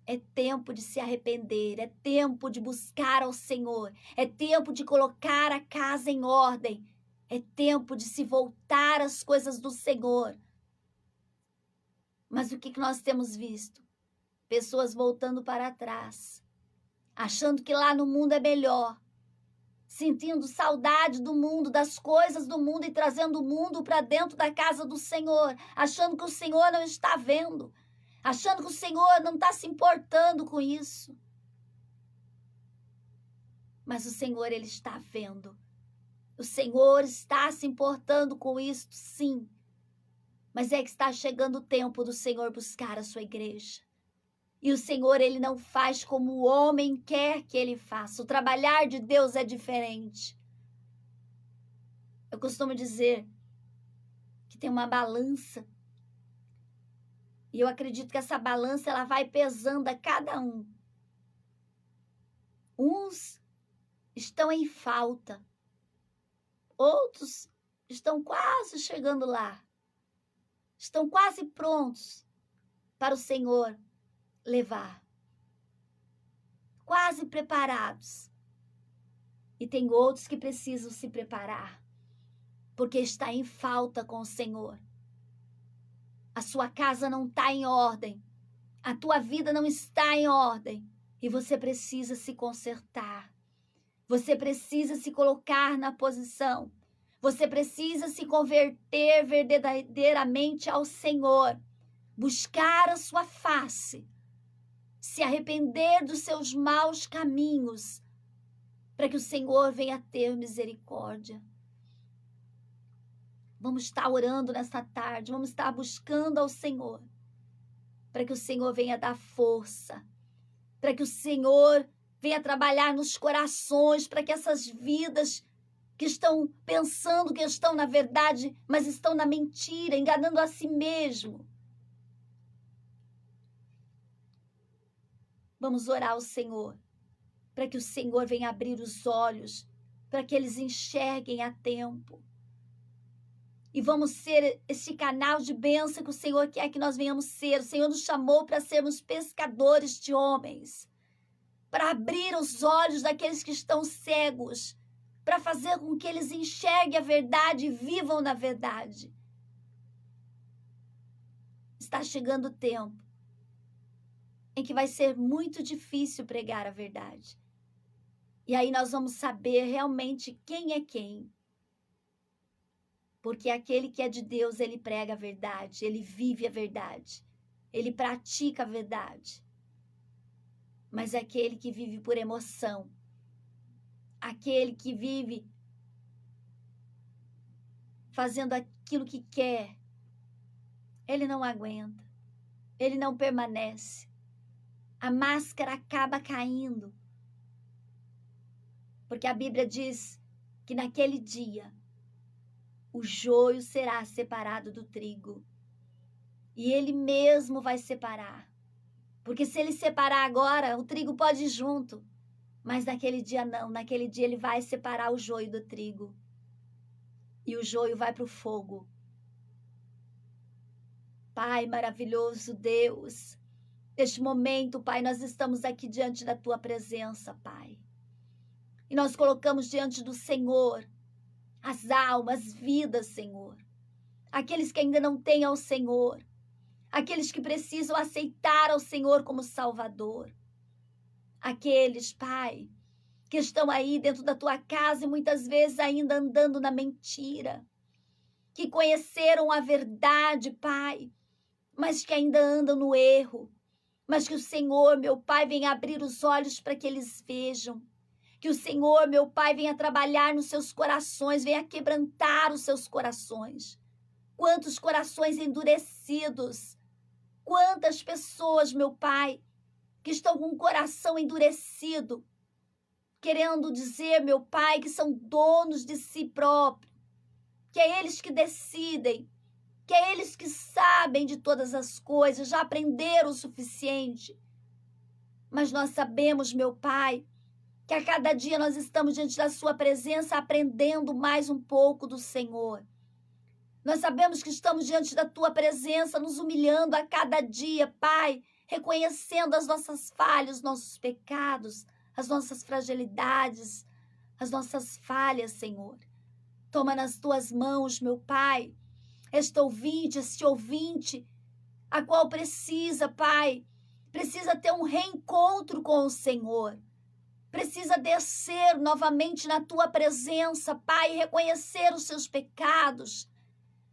É tempo de se arrepender, é tempo de buscar ao Senhor, é tempo de colocar a casa em ordem, é tempo de se voltar às coisas do Senhor. Mas o que nós temos visto? Pessoas voltando para trás, achando que lá no mundo é melhor, sentindo saudade do mundo, das coisas do mundo e trazendo o mundo para dentro da casa do Senhor, achando que o Senhor não está vendo, achando que o Senhor não está se importando com isso. Mas o Senhor, Ele está vendo. O Senhor está se importando com isso, sim. Mas é que está chegando o tempo do Senhor buscar a sua igreja. E o Senhor, Ele não faz como o homem quer que Ele faça. O trabalhar de Deus é diferente. Eu costumo dizer que tem uma balança. E eu acredito que essa balança ela vai pesando a cada um. Uns estão em falta. Outros estão quase chegando lá. Estão quase prontos para o Senhor levar. Quase preparados. E tem outros que precisam se preparar, porque está em falta com o Senhor. A sua casa não está em ordem. A tua vida não está em ordem. E você precisa se consertar. Você precisa se colocar na posição. Você precisa se converter verdadeiramente ao Senhor. Buscar a sua face. Se arrepender dos seus maus caminhos. para que o Senhor venha ter misericórdia. Vamos estar orando nesta tarde, vamos estar buscando ao Senhor, para que o Senhor venha dar força, para que o Senhor venha trabalhar nos corações, para que essas vidas que estão pensando que estão na verdade, mas estão na mentira, enganando a si mesmo. Vamos orar ao Senhor, para que o Senhor venha abrir os olhos, para que eles enxerguem a tempo. E vamos ser esse canal de bênção que o Senhor quer que nós venhamos ser. O Senhor nos chamou para sermos pescadores de homens, para abrir os olhos daqueles que estão cegos, para fazer com que eles enxerguem a verdade e vivam na verdade. Está chegando o tempo em que vai ser muito difícil pregar a verdade. E aí nós vamos saber realmente quem é quem. Porque aquele que é de Deus, ele prega a verdade, ele vive a verdade, ele pratica a verdade. Mas aquele que vive por emoção, aquele que vive fazendo aquilo que quer, ele não aguenta, ele não permanece. A máscara acaba caindo. Porque a Bíblia diz que naquele dia o joio será separado do trigo. E ele mesmo vai separar. Porque se ele separar agora, o trigo pode ir junto. Mas naquele dia não, naquele dia ele vai separar o joio do trigo. E o joio vai para o fogo. Pai maravilhoso, Deus, neste momento, Pai, nós estamos aqui diante da Tua presença, Pai. E nós colocamos diante do Senhor as almas, vidas, Senhor. Aqueles que ainda não têm ao Senhor. Aqueles que precisam aceitar ao Senhor como Salvador. Aqueles, Pai, que estão aí dentro da Tua casa e muitas vezes ainda andando na mentira. Que conheceram a verdade, Pai, mas que ainda andam no erro. Mas que o Senhor, meu Pai, venha abrir os olhos para que eles vejam. Que o Senhor, meu Pai, venha trabalhar nos seus corações, venha quebrantar os seus corações. Quantos corações endurecidos, quantas pessoas, meu Pai, que estão com o coração endurecido, querendo dizer, meu Pai, que são donos de si próprios, que é eles que decidem, que é eles que sabem de todas as coisas, já aprenderam o suficiente. Mas nós sabemos, meu Pai, que a cada dia nós estamos diante da Sua presença aprendendo mais um pouco do Senhor. Nós sabemos que estamos diante da Tua presença, nos humilhando a cada dia, Pai, reconhecendo as nossas falhas, os nossos pecados, as nossas fragilidades, as nossas falhas, Senhor. Toma nas Tuas mãos, meu Pai, este ouvinte, a qual precisa, Pai, precisa ter um reencontro com o Senhor. Precisa descer novamente na Tua presença, Pai, e reconhecer os seus pecados.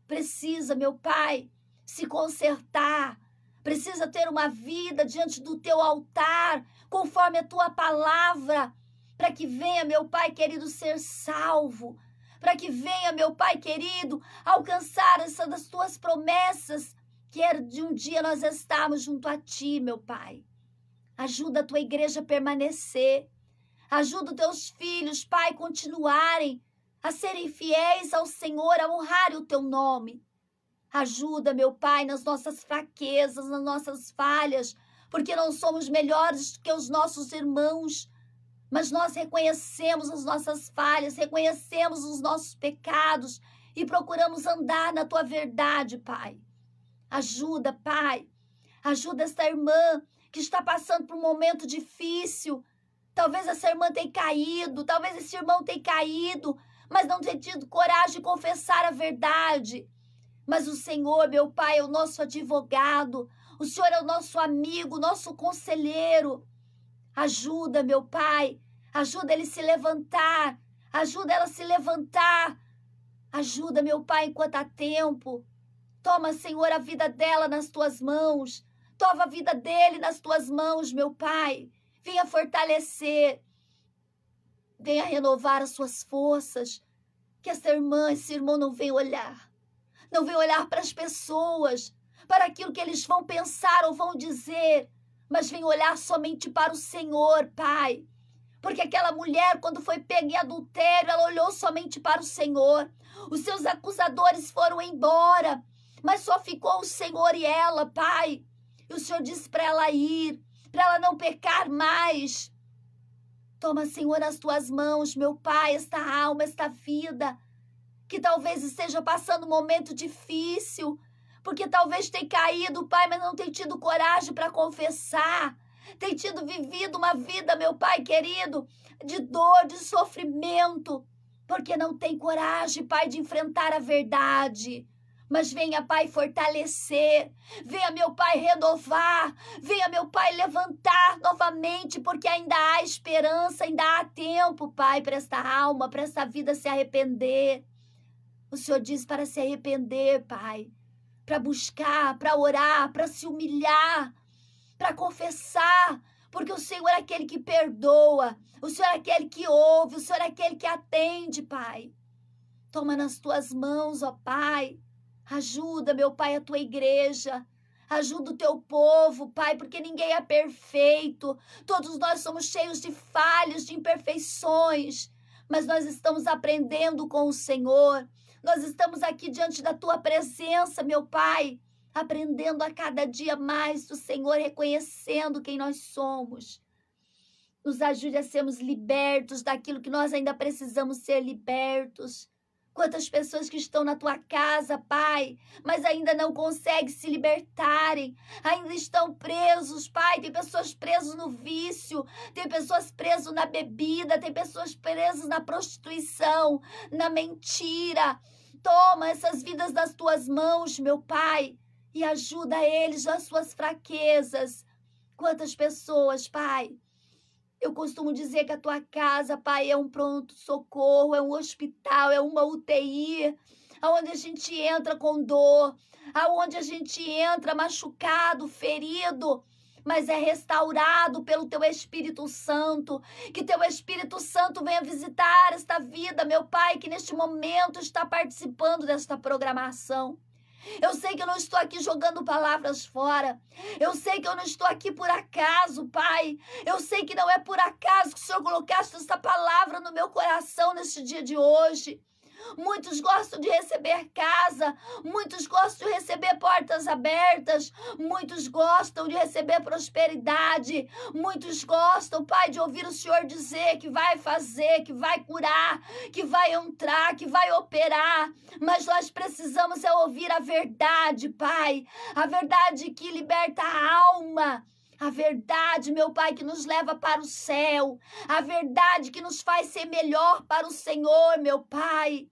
Precisa, meu Pai, se consertar. Precisa ter uma vida diante do Teu altar, conforme a Tua palavra, para que venha, meu Pai querido, ser salvo. Para que venha, meu Pai querido, alcançar essa das Tuas promessas, que é de um dia nós estarmos junto a Ti, meu Pai. Ajuda a Tua igreja a permanecer. Ajuda os Teus filhos, Pai, continuarem a serem fiéis ao Senhor, a honrarem o Teu nome. Ajuda, meu Pai, nas nossas fraquezas, nas nossas falhas, porque não somos melhores que os nossos irmãos, mas nós reconhecemos as nossas falhas, reconhecemos os nossos pecados e procuramos andar na Tua verdade, Pai. Ajuda, Pai. Ajuda esta irmã que está passando por um momento difícil. Talvez essa irmã tenha caído, talvez esse irmão tenha caído, mas não tenha tido coragem de confessar a verdade. Mas o Senhor, meu Pai, é o nosso advogado. O Senhor é o nosso amigo, nosso conselheiro. Ajuda, meu Pai. Ajuda ele a se levantar. Ajuda ela a se levantar. Ajuda, meu Pai, enquanto há tempo. Toma, Senhor, a vida dela nas Tuas mãos. Toma a vida dele nas Tuas mãos, meu Pai. Venha fortalecer. Venha renovar as suas forças. Que essa irmã, esse irmão não venha olhar. Não venha olhar para as pessoas, para aquilo que eles vão pensar ou vão dizer, mas venha olhar somente para o Senhor, Pai. Porque aquela mulher, quando foi pega em adultério, ela olhou somente para o Senhor. Os seus acusadores foram embora, mas só ficou o Senhor e ela, Pai. E o Senhor disse para ela ir, para ela não pecar mais. Toma, Senhor, nas tuas mãos, meu Pai, esta alma, esta vida, que talvez esteja passando um momento difícil, porque talvez tenha caído, Pai, mas não tem tido coragem para confessar. Tem tido vivido uma vida, meu Pai querido, de dor, de sofrimento, porque não tem coragem, Pai, de enfrentar a verdade. Mas venha, Pai, fortalecer, venha, meu Pai, renovar, venha, meu Pai, levantar novamente, porque ainda há esperança, ainda há tempo, Pai, para esta alma, para esta vida se arrepender. O Senhor diz para se arrepender, Pai, para buscar, para orar, para se humilhar, para confessar, porque o Senhor é aquele que perdoa, o Senhor é aquele que ouve, o Senhor é aquele que atende, Pai. Toma nas tuas mãos, ó Pai. Ajuda, meu Pai, a tua igreja. Ajuda o teu povo, Pai, porque ninguém é perfeito. Todos nós somos cheios de falhas, de imperfeições. Mas nós estamos aprendendo com o Senhor. Nós estamos aqui diante da tua presença, meu Pai, aprendendo a cada dia mais do Senhor, reconhecendo quem nós somos. Nos ajude a sermos libertos daquilo que nós ainda precisamos ser libertos. Quantas pessoas que estão na tua casa, Pai, mas ainda não conseguem se libertarem, ainda estão presos, Pai. Tem pessoas presas no vício, tem pessoas presas na bebida, tem pessoas presas na prostituição, na mentira. Toma essas vidas nas tuas mãos, meu Pai, e ajuda eles nas suas fraquezas. Quantas pessoas, Pai. Eu costumo dizer que a tua casa, Pai, é um pronto-socorro, é um hospital, é uma UTI, aonde a gente entra com dor, aonde a gente entra machucado, ferido, mas é restaurado pelo teu Espírito Santo. Que teu Espírito Santo venha visitar esta vida, meu Pai, que neste momento está participando desta programação. Eu sei que eu não estou aqui jogando palavras fora. Eu sei que eu não estou aqui por acaso, Pai. Eu sei que não é por acaso que o Senhor colocaste essa palavra no meu coração neste dia de hoje. Muitos gostam de receber casa, muitos gostam de receber portas abertas, muitos gostam de receber prosperidade, muitos gostam, Pai, de ouvir o Senhor dizer que vai fazer, que vai curar, que vai entrar, que vai operar, mas nós precisamos ouvir a verdade, Pai, a verdade que liberta a alma. A verdade, meu Pai, que nos leva para o céu, a verdade que nos faz ser melhor para o Senhor, meu Pai.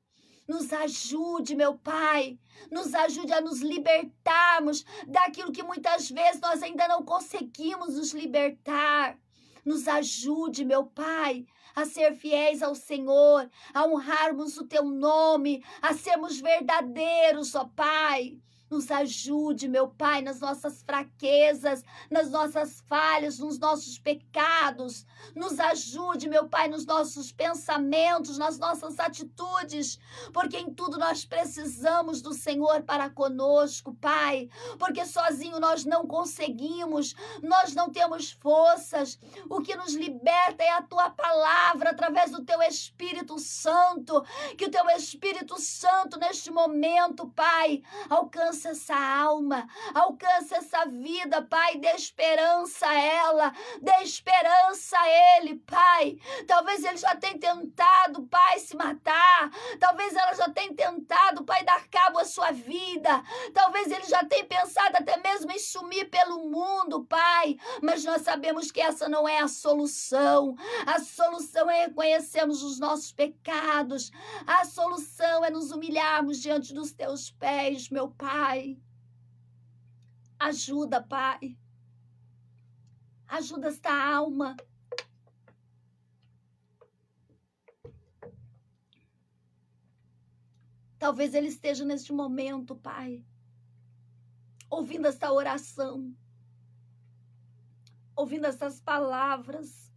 Nos ajude, meu Pai, nos ajude a nos libertarmos daquilo que muitas vezes nós ainda não conseguimos nos libertar. Nos ajude, meu Pai, a ser fiéis ao Senhor, a honrarmos o teu nome, a sermos verdadeiros, ó Pai. Nos ajude, meu Pai, nas nossas fraquezas, nas nossas falhas, nos nossos pecados. Nos ajude, meu Pai, nos nossos pensamentos, nas nossas atitudes, porque em tudo nós precisamos do Senhor para conosco, Pai, porque sozinho nós não conseguimos, nós não temos forças. O que nos liberta é a Tua palavra, através do Teu Espírito Santo, que o Teu Espírito Santo, neste momento, Pai, alcance essa alma, alcance essa vida, Pai, dê esperança a ela, dê esperança a ele, Pai. Talvez ele já tenha tentado, Pai, se matar, talvez ela já tenha tentado, Pai, dar cabo à sua vida, talvez ele já tenha pensado até mesmo em sumir pelo mundo, Pai, mas nós sabemos que essa não é a solução é reconhecermos os nossos pecados, a solução é nos humilharmos diante dos teus pés, meu Pai. Ajuda, Pai. Ajuda esta alma. Talvez ele esteja neste momento, Pai, ouvindo esta oração, ouvindo essas palavras.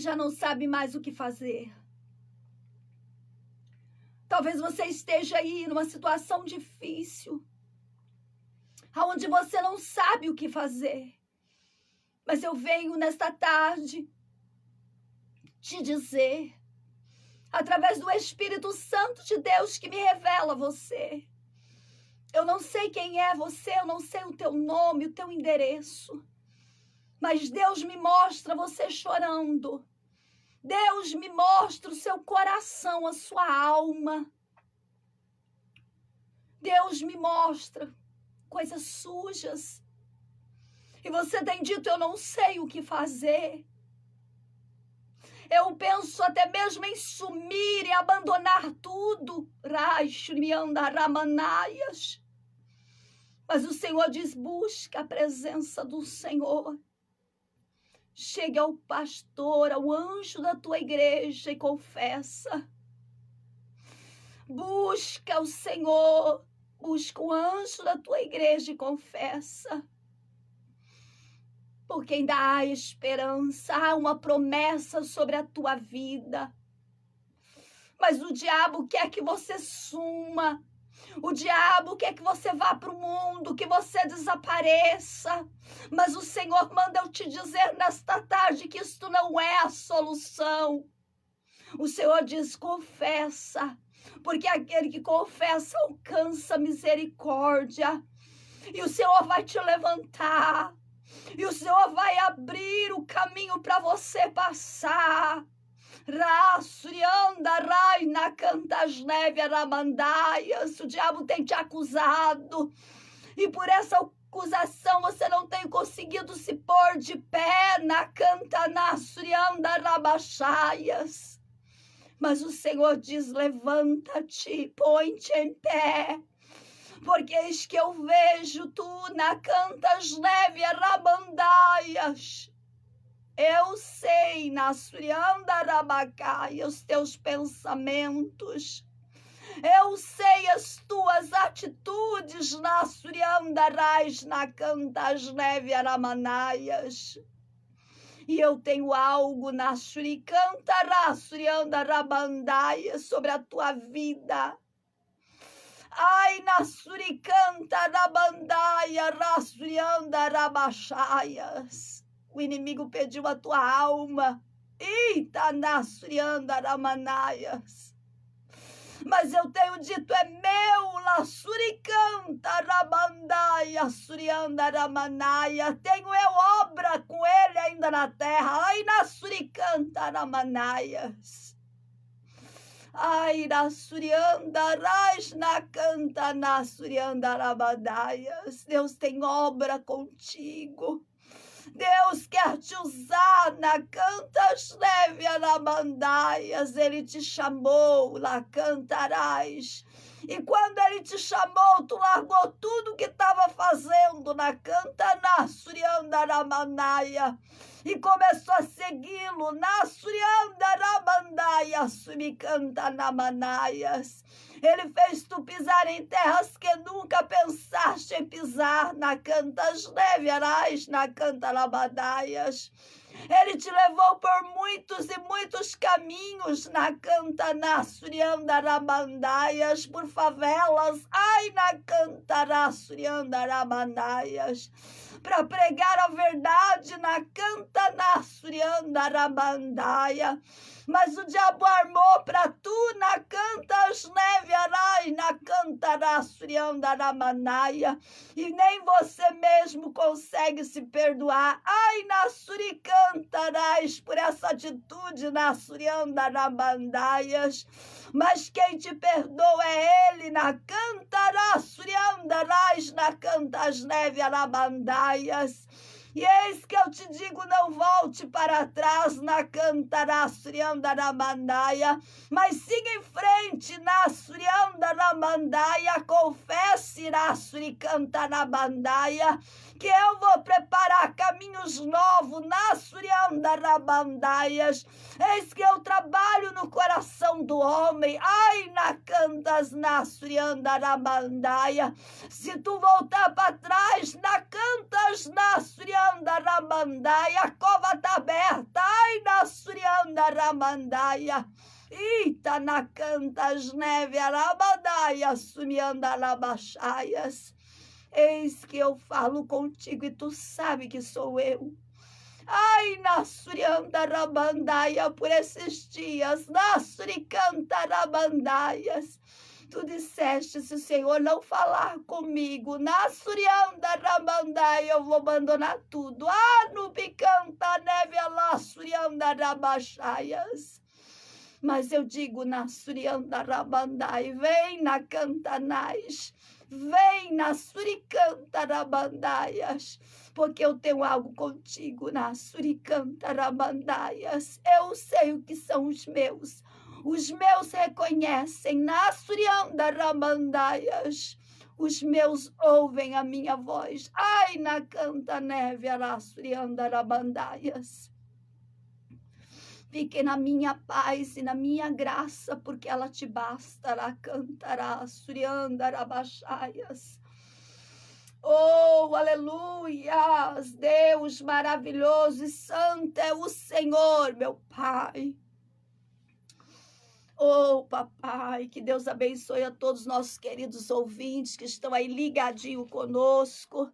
já não sabe mais o que fazer. Talvez você esteja aí numa situação difícil, onde você não sabe o que fazer. Mas eu venho nesta tarde te dizer, através do Espírito Santo de Deus que me revela você. Eu não sei quem é você, eu não sei o teu nome, o teu endereço. Mas Deus me mostra você chorando. Deus me mostra o seu coração, a sua alma. Deus me mostra coisas sujas. E você tem dito, eu não sei o que fazer. Eu penso até mesmo em sumir e abandonar tudo. Mas o Senhor diz, busca a presença do Senhor. Chegue ao pastor, ao anjo da tua igreja e confessa. Busca o Senhor, busca o anjo da tua igreja e confessa. Porque ainda há esperança, há uma promessa sobre a tua vida. Mas o diabo quer que você suma. O diabo quer que você vá para o mundo, que você desapareça. Mas o Senhor manda eu te dizer nesta tarde que isto não é a solução. O Senhor diz, confessa, porque aquele que confessa alcança misericórdia. E o Senhor vai te levantar. E o Senhor vai abrir o caminho para você passar. O diabo tem te acusado. E por essa acusação você não tem conseguido se pôr de pé na Cantanasuriandarabachaias. Mas o Senhor diz, levanta-te, põe-te em pé. Porque eis que eu vejo tu na Cantasneviarabandaias. Eu sei, Nasuriandarabacai, os teus pensamentos. Eu sei as tuas atitudes, Nasuriandarais, na Cantasneviaramanaias. E eu tenho algo, Nasuricantarasuriandarabandaias, sobre a tua vida. Ai, Nasuricantarabandaias, Rasuriandarabachaias. O inimigo pediu a tua alma. Eita, Nasuriandaramanaias. Mas eu tenho dito, é meu, Lasuricantarabandaia, Suriandaramanaia. Tenho eu obra com ele ainda na terra. Ai, Nasuricantaramanias. Ai, Nasuriandarais, Nakanta, Nasuriandarabandaias. Deus tem obra contigo. Deus quer te usar na Cantas Neviarabandaias. Ele te chamou, lá cantarás. E quando ele te chamou, tu largou tudo que estava fazendo na Cantanasuriandaramandaia e começou a segui-lo na Suriandarabandaia, Suricantanamanias. Ele fez tu pisar em terras que nunca pensaste em pisar, na Cantas Neviarais, na Cantarabandaias. Ele te levou por muitos e muitos caminhos na Cantanasuriandarabandaias, por favelas, ai, na Cantarasuriandarabandaias, para pregar a verdade na Cantanasuriandarabandaia. Mas o diabo armou para tu na Cantas Neviarai, na Cantarasuriandaramanaia, e nem você mesmo consegue se perdoar. Ai, na Suricantarais, por essa atitude na Suriandarabandaias. Mas quem te perdoa é ele na Cantarasuriandarais, na Cantas Neviarabandaias. E eis que eu te digo, não volte para trás na Cantarasuriandaramandaia, mas siga em frente na Suriandaramandaia, confesse na Suricantarabandaiia, que eu vou preparar caminhos novos na Suriandarabandaias. Eis que eu trabalho no coração do homem, ai, na Cantas na Suriandaramandaia. Se tu voltar para trás na Cantas na Suriandaramandaia, a cova está aberta, ai, na Suriandaramandaia. ramandaia. Ita na cantas neve arabandaia, sumianda rabachaias. Eis que eu falo contigo e tu sabe que sou eu. Ai, Nassurianda rabandaia, por esses dias, Nassuricanta rabandaias. Tu disseste, se o Senhor não falar comigo, Nassurianda rabandaia, eu vou abandonar tudo. Ah, no picanta neve, Nassurianda rabachaias. Mas eu digo, Nassurianda rabandai, vem na cantanais, vem na suricanta rabandaias, porque eu tenho algo contigo, na suricanta rabandaias. Eu sei o que são os meus reconhecem, na surianda rabandaias. Os meus ouvem a minha voz. Ai, na canta neve, a surianda rabandaias. Fique na minha paz e na minha graça, porque ela te bastará, cantará, surianda rabachaias. Oh, aleluias! Deus maravilhoso e santo é o Senhor, meu Pai. Oh, papai, que Deus abençoe a todos os nossos queridos ouvintes que estão aí ligadinho conosco.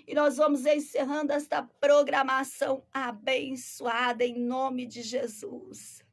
E nós vamos encerrando esta programação abençoada em nome de Jesus.